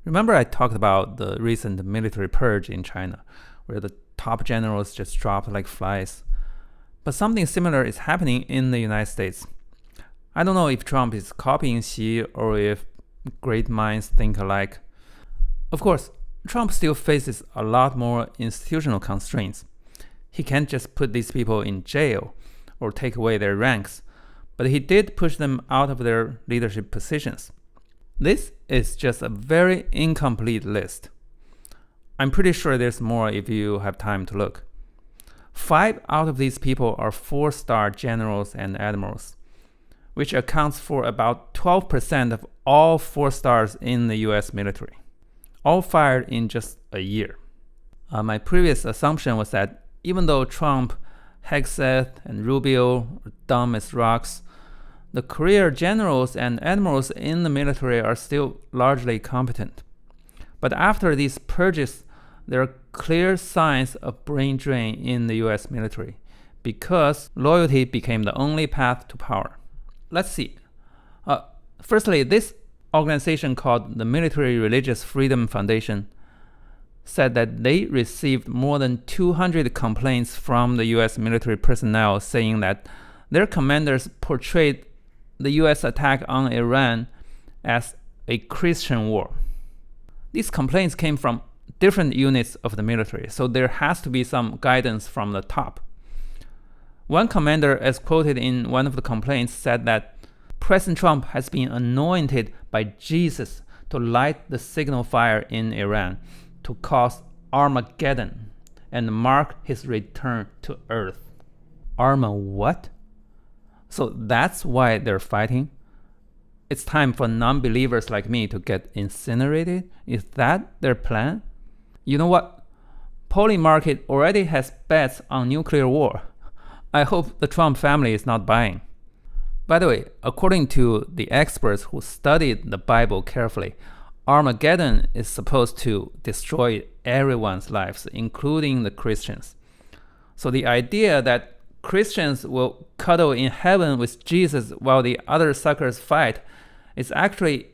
Remember I talked about the recent military purge in China, where the top generals just dropped like flies. But something similar is happening in the United States. I don't know if Trump is copying Xi or if great minds think alike. Of course, Trump still faces a lot more institutional constraints. He can't just put these people in jail or take away their ranks, but he did push them out of their leadership positions. This is just a very incomplete list. I'm pretty sure there's more if you have time to look. 5 out of these people are 4-star generals and admirals, which accounts for about 12% of all 4 stars in the US military, all fired in just a year. My previous assumption was that even though Trump, Hegseth, and Rubio are dumb as rocks, the career generals and admirals in the military are still largely competent. But after these purges, there are clear signs of brain drain in the US military because loyalty became the only path to power. Let's see. Firstly, this organization called the Military Religious Freedom Foundation said that they received more than 200 complaints from the US military personnel saying that their commanders portrayed the US attack on Iran as a Christian war. These complaints came from different units of the military, so there has to be some guidance from the top. One commander, as quoted in one of the complaints, said that President Trump has been anointed by Jesus to light the signal fire in Iran to cause Armageddon and mark his return to Earth. What? So that's why they're fighting? It's time for non-believers like me to get incinerated? Is that their plan? You know what? Polymarket already has bets on nuclear war. I hope the Trump family is not buying. By the way, according to the experts who studied the Bible carefully, Armageddon is supposed to destroy everyone's lives, including the Christians. So the idea that Christians will cuddle in heaven with Jesus while the other suckers fight is actually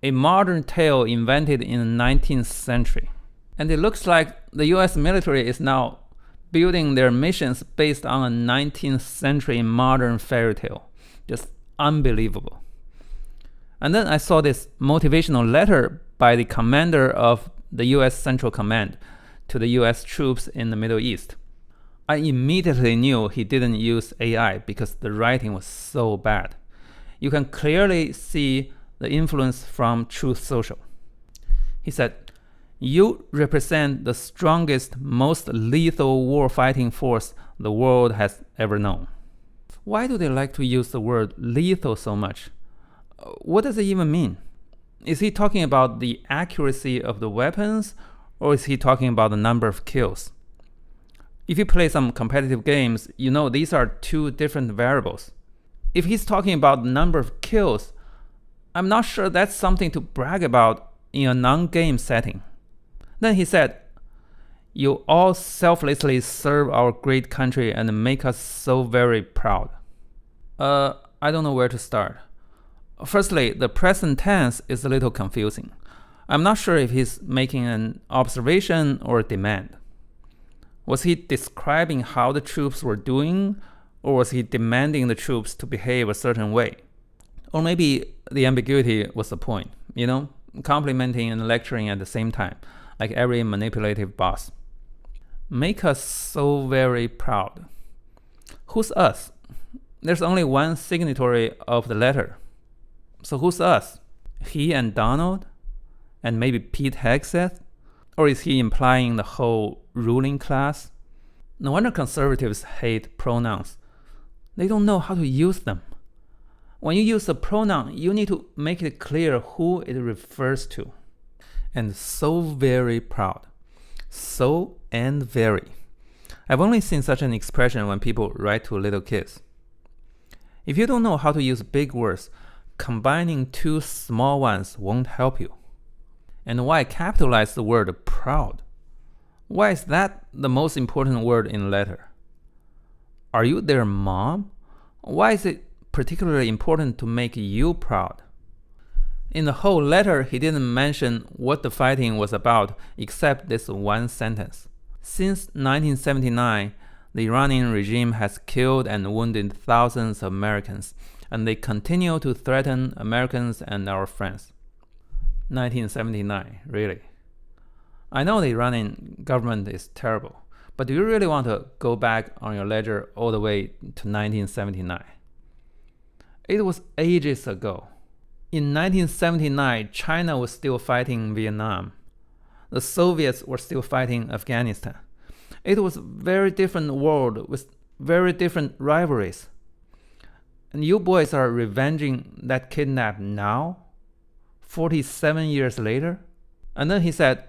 a modern tale invented in the 19th century. And it looks like the US military is now building their missions based on a 19th century modern fairy tale. Just unbelievable. And then I saw this motivational letter by the commander of the US Central Command to the US troops in the Middle East. I immediately knew he didn't use AI because the writing was so bad. You can clearly see the influence from Truth Social. He said, "You represent the strongest, most lethal war-fighting force the world has ever known." Why do they like to use the word lethal so much? What does it even mean? Is he talking about the accuracy of the weapons, or is he talking about the number of kills? If you play some competitive games, you know these are 2 different variables. If he's talking about the number of kills, I'm not sure that's something to brag about in a non-game setting. Then he said, "You all selflessly serve our great country and make us so very proud." I don't know where to start. Firstly, the present tense is a little confusing. I'm not sure if he's making an observation or a demand. Was he describing how the troops were doing, or was he demanding the troops to behave a certain way? Or maybe the ambiguity was the point, complimenting and lecturing at the same time, like every manipulative boss. Make us so very proud. Who's us? There's only one signatory of the letter. So who's us? He and Donald? And maybe Pete Hegseth? Or is he implying the whole ruling class? No wonder conservatives hate pronouns. They don't know how to use them. When you use a pronoun, you need to make it clear who it refers to. And so very proud. So and very. I've only seen such an expression when people write to little kids. If you don't know how to use big words, combining 2 small ones won't help you. And why capitalize the word proud? Why is that the most important word in the letter? Are you their mom? Why is it particularly important to make you proud? In the whole letter, he didn't mention what the fighting was about except this one sentence. Since 1979, the Iranian regime has killed and wounded thousands of Americans, and they continue to threaten Americans and our friends. 1979, really? I know the Iranian government is terrible, but do you really want to go back on your ledger all the way to 1979? It was ages ago. In 1979, China was still fighting Vietnam. The Soviets were still fighting Afghanistan. It was a very different world with very different rivalries. And you boys are revenging that kidnap now? 47 years later? And then he said,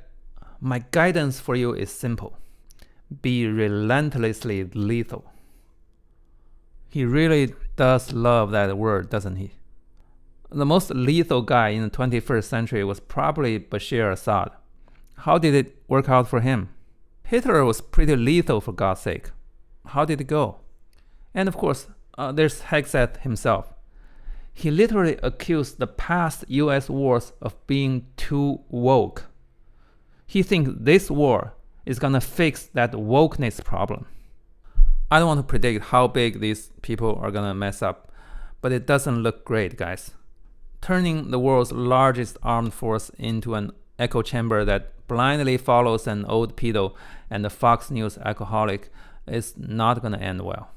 my guidance for you is simple. Be relentlessly lethal. He really does love that word, doesn't he? The most lethal guy in the 21st century was probably Bashar Assad. How did it work out for him? Hitler was pretty lethal, for God's sake. How did it go? And of course, there's Hegseth himself. He literally accused the past US wars of being too woke. He thinks this war is gonna fix that wokeness problem. I don't want to predict how big these people are gonna mess up, but it doesn't look great, guys. Turning the world's largest armed force into an echo chamber that blindly follows an old pedo and a Fox News alcoholic is not gonna end well.